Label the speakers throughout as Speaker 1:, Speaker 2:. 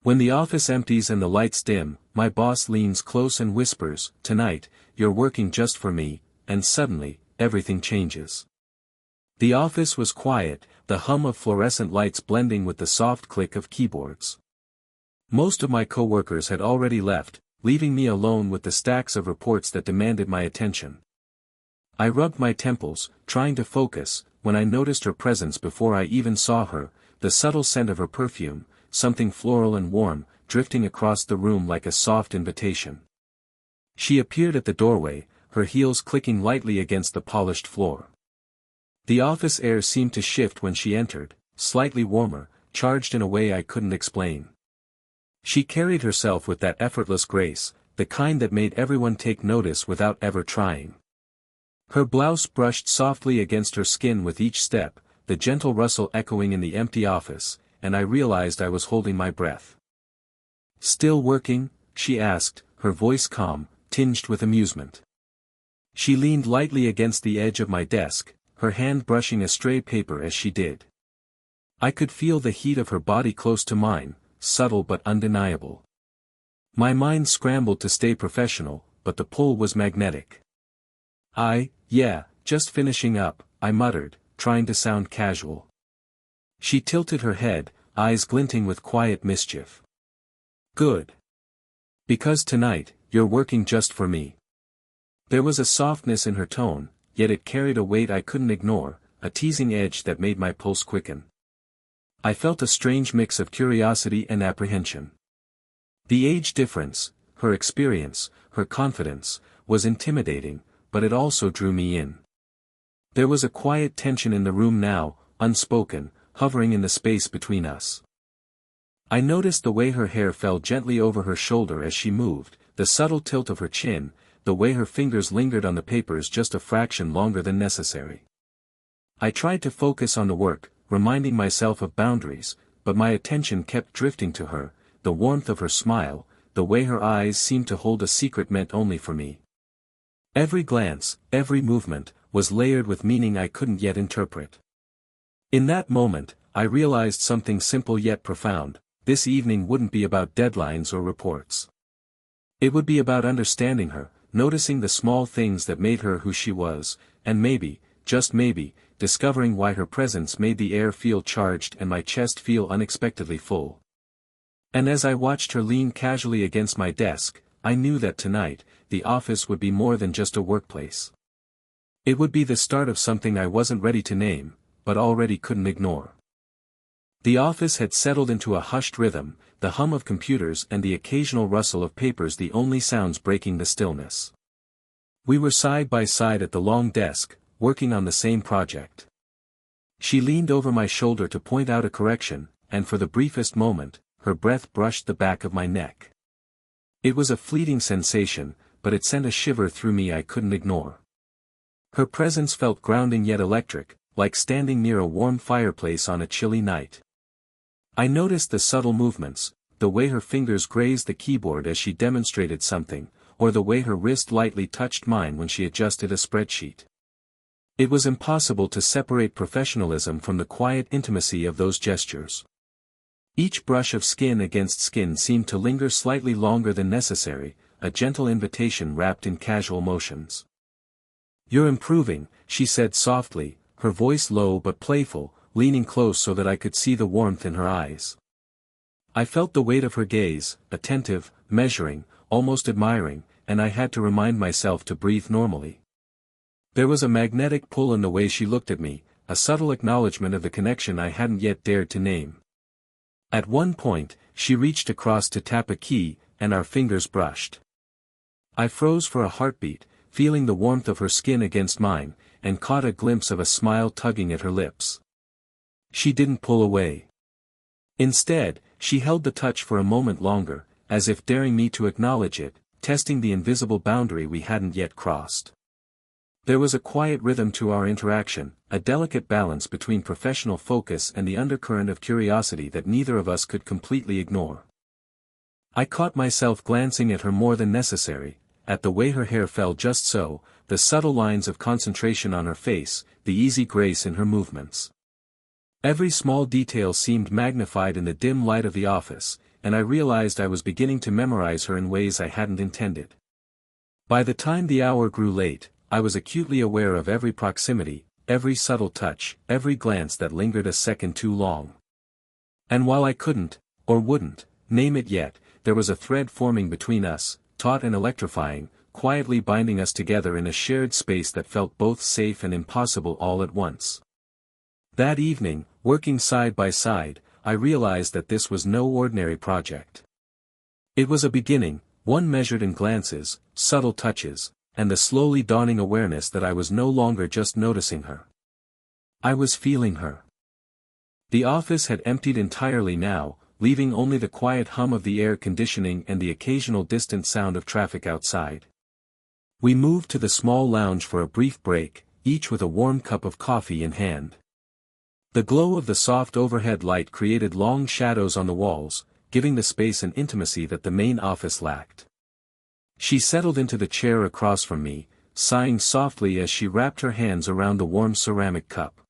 Speaker 1: When the office empties and the lights dim, my boss leans close and whispers, "Tonight, you're working just for me," and suddenly, everything changes. The office was quiet, the hum of fluorescent lights blending with the soft click of keyboards. Most of my coworkers had already left, leaving me alone with the stacks of reports that demanded my attention. I rubbed my temples, trying to focus, when I noticed her presence before I even saw her, the subtle scent of her perfume, something floral and warm, drifting across the room like a soft invitation. She appeared at the doorway, her heels clicking lightly against the polished floor. The office air seemed to shift when she entered, slightly warmer, charged in a way I couldn't explain. She carried herself with that effortless grace, the kind that made everyone take notice without ever trying. Her blouse brushed softly against her skin with each step, the gentle rustle echoing in the empty office, and I realized I was holding my breath. "Still working?" she asked, her voice calm, tinged with amusement. She leaned lightly against the edge of my desk, her hand brushing a stray paper as she did. I could feel the heat of her body close to mine, subtle but undeniable. My mind scrambled to stay professional, but the pull was magnetic. Yeah, just finishing up," I muttered, trying to sound casual. She tilted her head, eyes glinting with quiet mischief. "Good. Because tonight, you're working just for me." There was a softness in her tone, yet it carried a weight I couldn't ignore, a teasing edge that made my pulse quicken. I felt a strange mix of curiosity and apprehension. The age difference, her experience, her confidence, was intimidating, but it also drew me in. There was a quiet tension in the room now, unspoken, hovering in the space between us. I noticed the way her hair fell gently over her shoulder as she moved, the subtle tilt of her chin, the way her fingers lingered on the papers just a fraction longer than necessary. I tried to focus on the work, reminding myself of boundaries, but my attention kept drifting to her, the warmth of her smile, the way her eyes seemed to hold a secret meant only for me. Every glance, every movement, was layered with meaning I couldn't yet interpret. In that moment, I realized something simple yet profound: this evening wouldn't be about deadlines or reports. It would be about understanding her, noticing the small things that made her who she was, and maybe, just maybe, discovering why her presence made the air feel charged and my chest feel unexpectedly full. And as I watched her lean casually against my desk, I knew that tonight, the office would be more than just a workplace. It would be the start of something I wasn't ready to name, but already couldn't ignore. The office had settled into a hushed rhythm, the hum of computers and the occasional rustle of papers the only sounds breaking the stillness. We were side by side at the long desk, working on the same project. She leaned over my shoulder to point out a correction, and for the briefest moment, her breath brushed the back of my neck. It was a fleeting sensation, but it sent a shiver through me I couldn't ignore. Her presence felt grounding yet electric, like standing near a warm fireplace on a chilly night. I noticed the subtle movements, the way her fingers grazed the keyboard as she demonstrated something, or the way her wrist lightly touched mine when she adjusted a spreadsheet. It was impossible to separate professionalism from the quiet intimacy of those gestures. Each brush of skin against skin seemed to linger slightly longer than necessary, a gentle invitation wrapped in casual motions. "You're improving," she said softly, her voice low but playful, leaning close so that I could see the warmth in her eyes. I felt the weight of her gaze, attentive, measuring, almost admiring, and I had to remind myself to breathe normally. There was a magnetic pull in the way she looked at me, a subtle acknowledgement of the connection I hadn't yet dared to name. At one point, she reached across to tap a key, and our fingers brushed. I froze for a heartbeat, feeling the warmth of her skin against mine, and caught a glimpse of a smile tugging at her lips. She didn't pull away. Instead, she held the touch for a moment longer, as if daring me to acknowledge it, testing the invisible boundary we hadn't yet crossed. There was a quiet rhythm to our interaction, a delicate balance between professional focus and the undercurrent of curiosity that neither of us could completely ignore. I caught myself glancing at her more than necessary, at the way her hair fell just so, the subtle lines of concentration on her face, the easy grace in her movements. Every small detail seemed magnified in the dim light of the office, and I realized I was beginning to memorize her in ways I hadn't intended. By the time the hour grew late, I was acutely aware of every proximity, every subtle touch, every glance that lingered a second too long. And while I couldn't, or wouldn't, name it yet, there was a thread forming between us, taut and electrifying, quietly binding us together in a shared space that felt both safe and impossible all at once. That evening, working side by side, I realized that this was no ordinary project. It was a beginning, one measured in glances, subtle touches, and the slowly dawning awareness that I was no longer just noticing her. I was feeling her. The office had emptied entirely now, leaving only the quiet hum of the air conditioning and the occasional distant sound of traffic outside. We moved to the small lounge for a brief break, each with a warm cup of coffee in hand. The glow of the soft overhead light created long shadows on the walls, giving the space an intimacy that the main office lacked. She settled into the chair across from me, sighing softly as she wrapped her hands around the warm ceramic cup.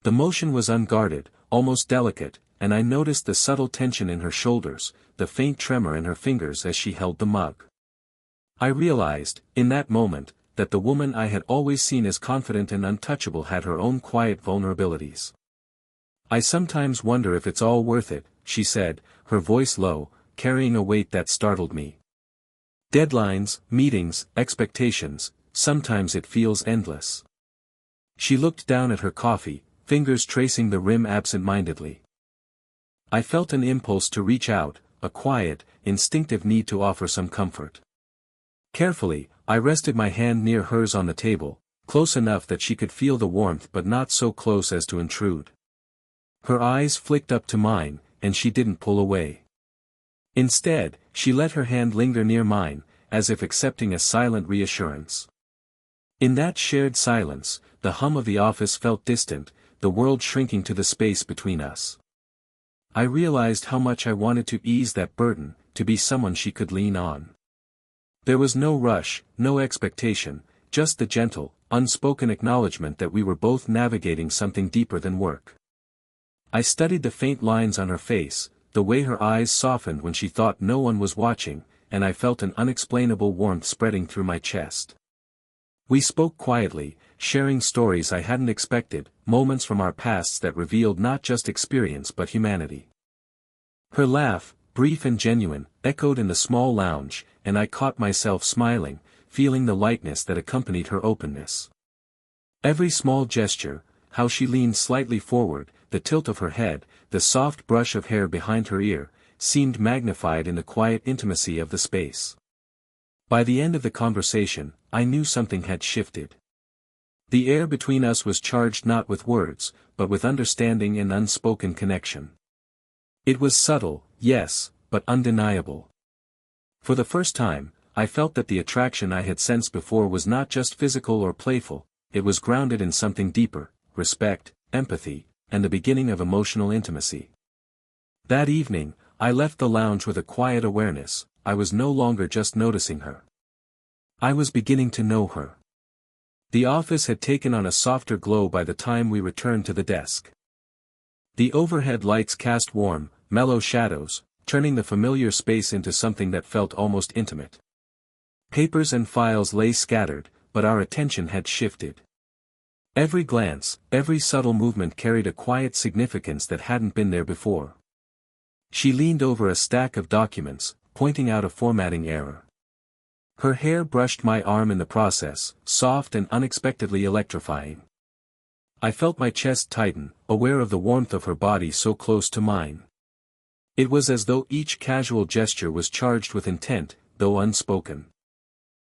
Speaker 1: The motion was unguarded, almost delicate, and I noticed the subtle tension in her shoulders, the faint tremor in her fingers as she held the mug. I realized, in that moment, that the woman I had always seen as confident and untouchable had her own quiet vulnerabilities. "I sometimes wonder if it's all worth it," she said, her voice low, carrying a weight that startled me. "Deadlines, meetings, expectations, sometimes it feels endless." She looked down at her coffee, fingers tracing the rim absent-mindedly. I felt an impulse to reach out, a quiet, instinctive need to offer some comfort. Carefully, I rested my hand near hers on the table, close enough that she could feel the warmth but not so close as to intrude. Her eyes flicked up to mine, and she didn't pull away. Instead, she let her hand linger near mine, as if accepting a silent reassurance. In that shared silence, the hum of the office felt distant, the world shrinking to the space between us. I realized how much I wanted to ease that burden, to be someone she could lean on. There was no rush, no expectation, just the gentle, unspoken acknowledgement that we were both navigating something deeper than work. I studied the faint lines on her face, the way her eyes softened when she thought no one was watching, and I felt an unexplainable warmth spreading through my chest. We spoke quietly, sharing stories I hadn't expected, moments from our pasts that revealed not just experience but humanity. Her laugh, brief and genuine, echoed in the small lounge, and I caught myself smiling, feeling the lightness that accompanied her openness. Every small gesture, how she leaned slightly forward, the tilt of her head, the soft brush of hair behind her ear, seemed magnified in the quiet intimacy of the space. By the end of the conversation, I knew something had shifted. The air between us was charged not with words, but with understanding and unspoken connection. It was subtle, yes, but undeniable. For the first time, I felt that the attraction I had sensed before was not just physical or playful, it was grounded in something deeper, respect, empathy, and the beginning of emotional intimacy. That evening, I left the lounge with a quiet awareness. I was no longer just noticing her. I was beginning to know her. The office had taken on a softer glow by the time we returned to the desk. The overhead lights cast warm, mellow shadows, turning the familiar space into something that felt almost intimate. Papers and files lay scattered, but our attention had shifted. Every glance, every subtle movement carried a quiet significance that hadn't been there before. She leaned over a stack of documents, pointing out a formatting error. Her hair brushed my arm in the process, soft and unexpectedly electrifying. I felt my chest tighten, aware of the warmth of her body so close to mine. It was as though each casual gesture was charged with intent, though unspoken.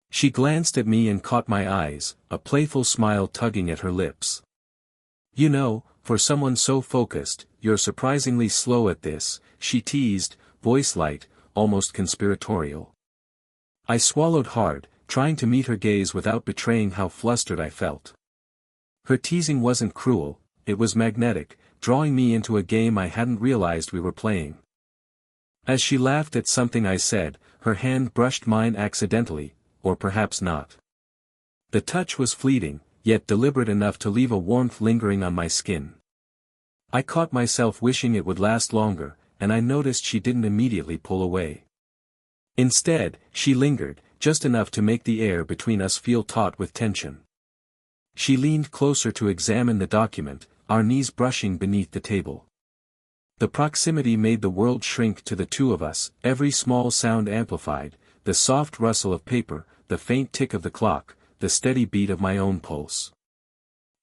Speaker 1: She glanced at me and caught my eyes, a playful smile tugging at her lips. "You know, for someone so focused, you're surprisingly slow at this," she teased, voice light, almost conspiratorial. I swallowed hard, trying to meet her gaze without betraying how flustered I felt. Her teasing wasn't cruel, it was magnetic, drawing me into a game I hadn't realized we were playing. As she laughed at something I said, her hand brushed mine accidentally, or perhaps not. The touch was fleeting, yet deliberate enough to leave a warmth lingering on my skin. I caught myself wishing it would last longer, and I noticed she didn't immediately pull away. Instead, she lingered, just enough to make the air between us feel taut with tension. She leaned closer to examine the document, our knees brushing beneath the table. The proximity made the world shrink to the two of us, every small sound amplified, the soft rustle of paper, the faint tick of the clock, the steady beat of my own pulse.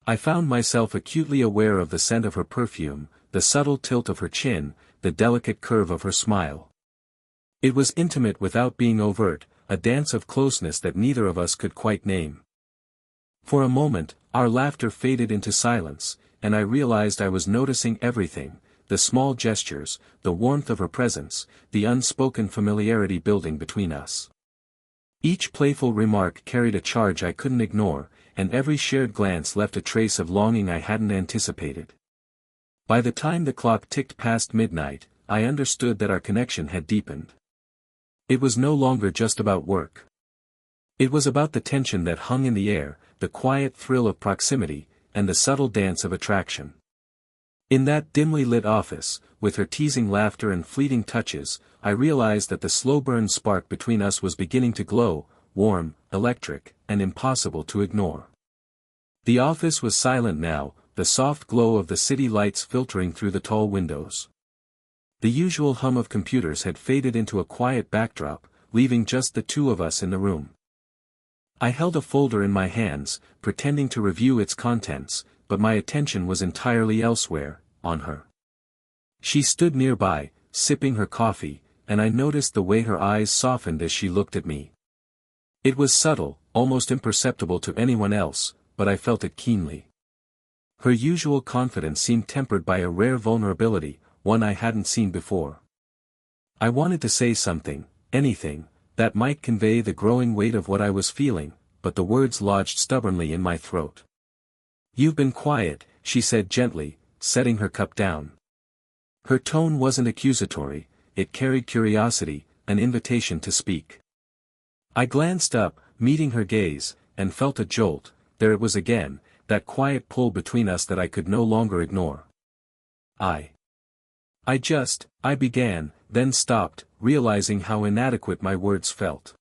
Speaker 1: I found myself acutely aware of the scent of her perfume, the subtle tilt of her chin, the delicate curve of her smile. It was intimate without being overt, a dance of closeness that neither of us could quite name. For a moment, our laughter faded into silence, and I realized I was noticing everything, the small gestures, the warmth of her presence, the unspoken familiarity building between us. Each playful remark carried a charge I couldn't ignore, and every shared glance left a trace of longing I hadn't anticipated. By the time the clock ticked past midnight, I understood that our connection had deepened. It was no longer just about work. It was about the tension that hung in the air, the quiet thrill of proximity, and the subtle dance of attraction. In that dimly lit office, with her teasing laughter and fleeting touches, I realized that the slow-burn spark between us was beginning to glow, warm, electric, and impossible to ignore. The office was silent now, the soft glow of the city lights filtering through the tall windows. The usual hum of computers had faded into a quiet backdrop, leaving just the two of us in the room. I held a folder in my hands, pretending to review its contents, but my attention was entirely elsewhere, on her. She stood nearby, sipping her coffee, and I noticed the way her eyes softened as she looked at me. It was subtle, almost imperceptible to anyone else, but I felt it keenly. Her usual confidence seemed tempered by a rare vulnerability, one I hadn't seen before. I wanted to say something, anything, that might convey the growing weight of what I was feeling, but the words lodged stubbornly in my throat. "You've been quiet," she said gently, setting her cup down. Her tone wasn't accusatory, it carried curiosity, an invitation to speak. I glanced up, meeting her gaze, and felt a jolt. There it was again, that quiet pull between us that I could no longer ignore. I began, then stopped, realizing how inadequate my words felt.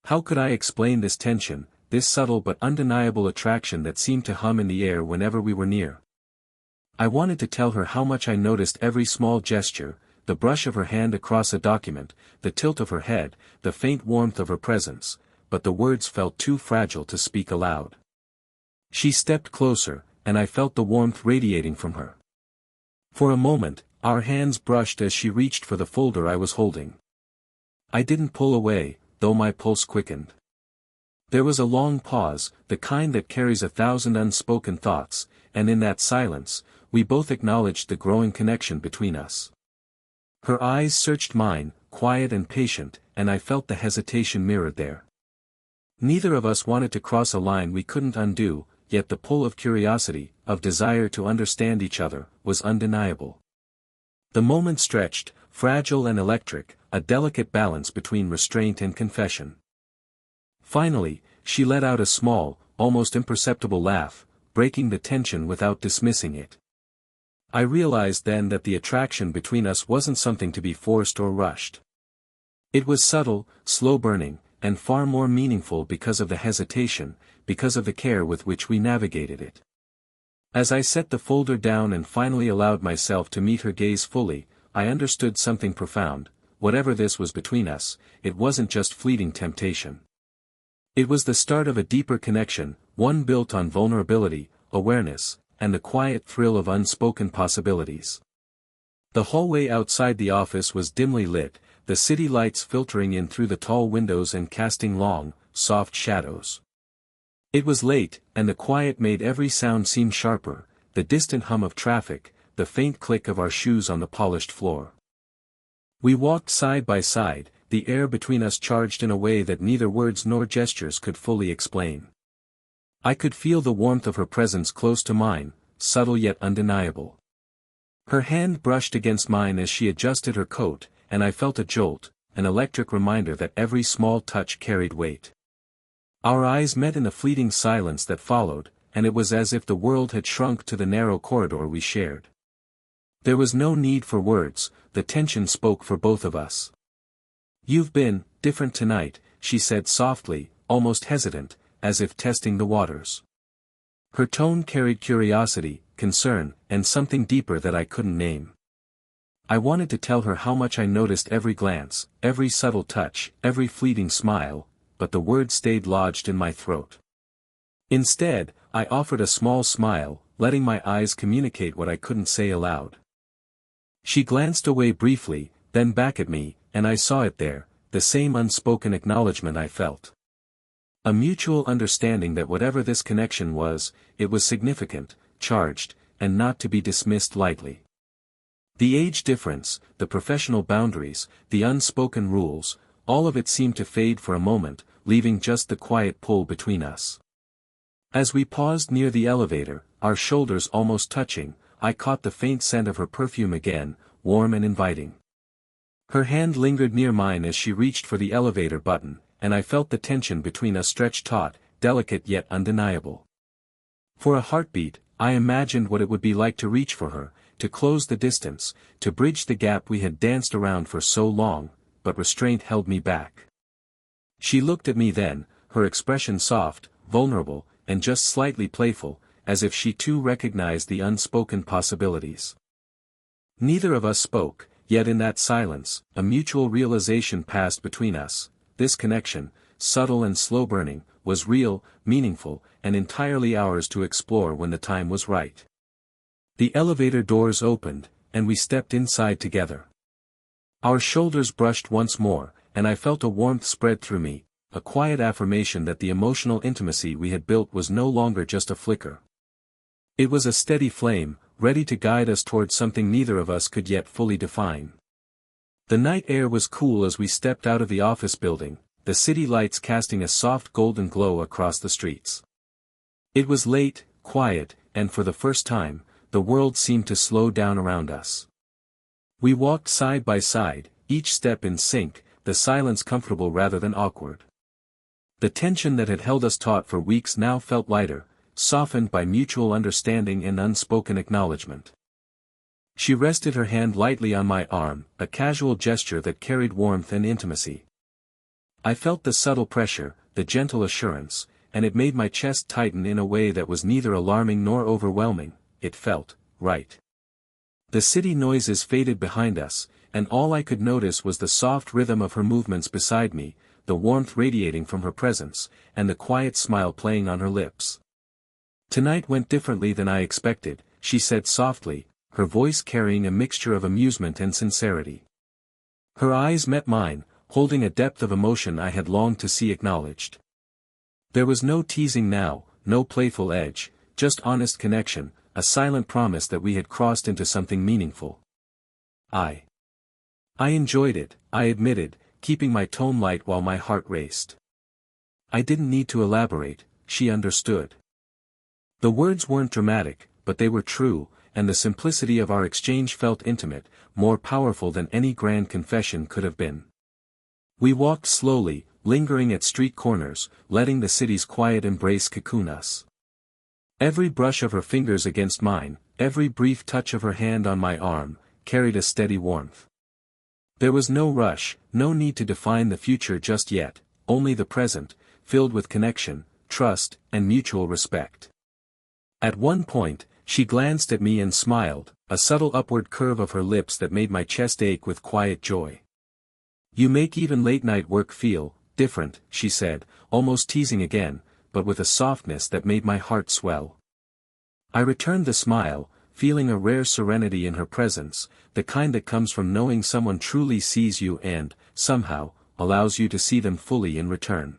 Speaker 1: How could I explain this tension, this subtle but undeniable attraction that seemed to hum in the air whenever we were near? I wanted to tell her how much I noticed every small gesture, the brush of her hand across a document, the tilt of her head, the faint warmth of her presence, but the words felt too fragile to speak aloud. She stepped closer, and I felt the warmth radiating from her. For a moment, our hands brushed as she reached for the folder I was holding. I didn't pull away, though my pulse quickened. There was a long pause, the kind that carries 1,000 unspoken thoughts, and in that silence, we both acknowledged the growing connection between us. Her eyes searched mine, quiet and patient, and I felt the hesitation mirrored there. Neither of us wanted to cross a line we couldn't undo, yet the pull of curiosity, of desire to understand each other, was undeniable. The moment stretched, fragile and electric, a delicate balance between restraint and confession. Finally, she let out a small, almost imperceptible laugh, breaking the tension without dismissing it. I realized then that the attraction between us wasn't something to be forced or rushed. It was subtle, slow-burning, and far more meaningful because of the hesitation, because of the care with which we navigated it. As I set the folder down and finally allowed myself to meet her gaze fully, I understood something profound. Whatever this was between us, it wasn't just fleeting temptation. It was the start of a deeper connection, one built on vulnerability, awareness, and the quiet thrill of unspoken possibilities. The hallway outside the office was dimly lit, the city lights filtering in through the tall windows and casting long, soft shadows. It was late, and the quiet made every sound seem sharper, the distant hum of traffic, the faint click of our shoes on the polished floor. We walked side by side, the air between us charged in a way that neither words nor gestures could fully explain. I could feel the warmth of her presence close to mine, subtle yet undeniable. Her hand brushed against mine as she adjusted her coat, and I felt a jolt, an electric reminder that every small touch carried weight. Our eyes met in the fleeting silence that followed, and it was as if the world had shrunk to the narrow corridor we shared. There was no need for words, the tension spoke for both of us. "You've been different tonight," she said softly, almost hesitant, as if testing the waters. Her tone carried curiosity, concern, and something deeper that I couldn't name. I wanted to tell her how much I noticed every glance, every subtle touch, every fleeting smile, but the words stayed lodged in my throat. Instead, I offered a small smile, letting my eyes communicate what I couldn't say aloud. She glanced away briefly, then back at me, and I saw it there, the same unspoken acknowledgement I felt. A mutual understanding that whatever this connection was, it was significant, charged, and not to be dismissed lightly. The age difference, the professional boundaries, the unspoken rules, all of it seemed to fade for a moment, leaving just the quiet pull between us. As we paused near the elevator, our shoulders almost touching, I caught the faint scent of her perfume again, warm and inviting. Her hand lingered near mine as she reached for the elevator button, and I felt the tension between us stretch taut, delicate yet undeniable. For a heartbeat, I imagined what it would be like to reach for her, to close the distance, to bridge the gap we had danced around for so long, but restraint held me back. She looked at me then, her expression soft, vulnerable, and just slightly playful, as if she too recognized the unspoken possibilities. Neither of us spoke, yet in that silence, a mutual realization passed between us. This connection, subtle and slow-burning, was real, meaningful, and entirely ours to explore when the time was right. The elevator doors opened, and we stepped inside together. Our shoulders brushed once more, and I felt a warmth spread through me, a quiet affirmation that the emotional intimacy we had built was no longer just a flicker. It was a steady flame, ready to guide us towards something neither of us could yet fully define. The night air was cool as we stepped out of the office building, the city lights casting a soft golden glow across the streets. It was late, quiet, and for the first time, the world seemed to slow down around us. We walked side by side, each step in sync, the silence comfortable rather than awkward. The tension that had held us taut for weeks now felt lighter, softened by mutual understanding and unspoken acknowledgement. She rested her hand lightly on my arm, a casual gesture that carried warmth and intimacy. I felt the subtle pressure, the gentle assurance, and it made my chest tighten in a way that was neither alarming nor overwhelming. It felt right. The city noises faded behind us, and all I could notice was the soft rhythm of her movements beside me, the warmth radiating from her presence, and the quiet smile playing on her lips. "Tonight went differently than I expected," she said softly, her voice carrying a mixture of amusement and sincerity. Her eyes met mine, holding a depth of emotion I had longed to see acknowledged. There was no teasing now, no playful edge, just honest connection, a silent promise that we had crossed into something meaningful. I enjoyed it, I admitted, keeping my tone light while my heart raced. I didn't need to elaborate, she understood. The words weren't dramatic, but they were true, and the simplicity of our exchange felt intimate, more powerful than any grand confession could have been. We walked slowly, lingering at street corners, letting the city's quiet embrace cocoon us. Every brush of her fingers against mine, every brief touch of her hand on my arm, carried a steady warmth. There was no rush, no need to define the future just yet, only the present, filled with connection, trust, and mutual respect. At one point, she glanced at me and smiled, a subtle upward curve of her lips that made my chest ache with quiet joy. "You make even late-night work feel different," she said, almost teasing again, but with a softness that made my heart swell. I returned the smile, feeling a rare serenity in her presence, the kind that comes from knowing someone truly sees you and, somehow, allows you to see them fully in return.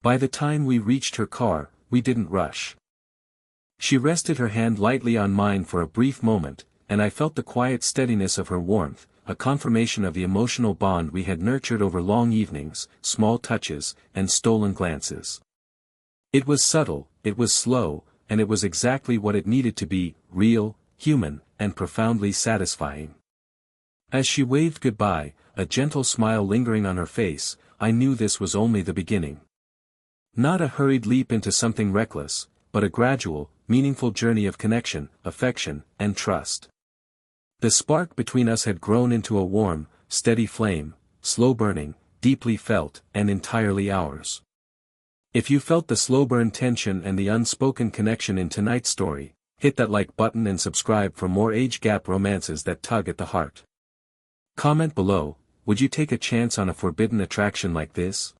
Speaker 1: By the time we reached her car, we didn't rush. She rested her hand lightly on mine for a brief moment, and I felt the quiet steadiness of her warmth, a confirmation of the emotional bond we had nurtured over long evenings, small touches, and stolen glances. It was subtle, it was slow, and it was exactly what it needed to be, real, human, and profoundly satisfying. As she waved goodbye, a gentle smile lingering on her face, I knew this was only the beginning. Not a hurried leap into something reckless, but a gradual, meaningful journey of connection, affection, and trust. The spark between us had grown into a warm, steady flame, slow burning, deeply felt, and entirely ours. If you felt the slow burn tension and the unspoken connection in tonight's story, hit that like button and subscribe for more age gap romances that tug at the heart. Comment below, would you take a chance on a forbidden attraction like this?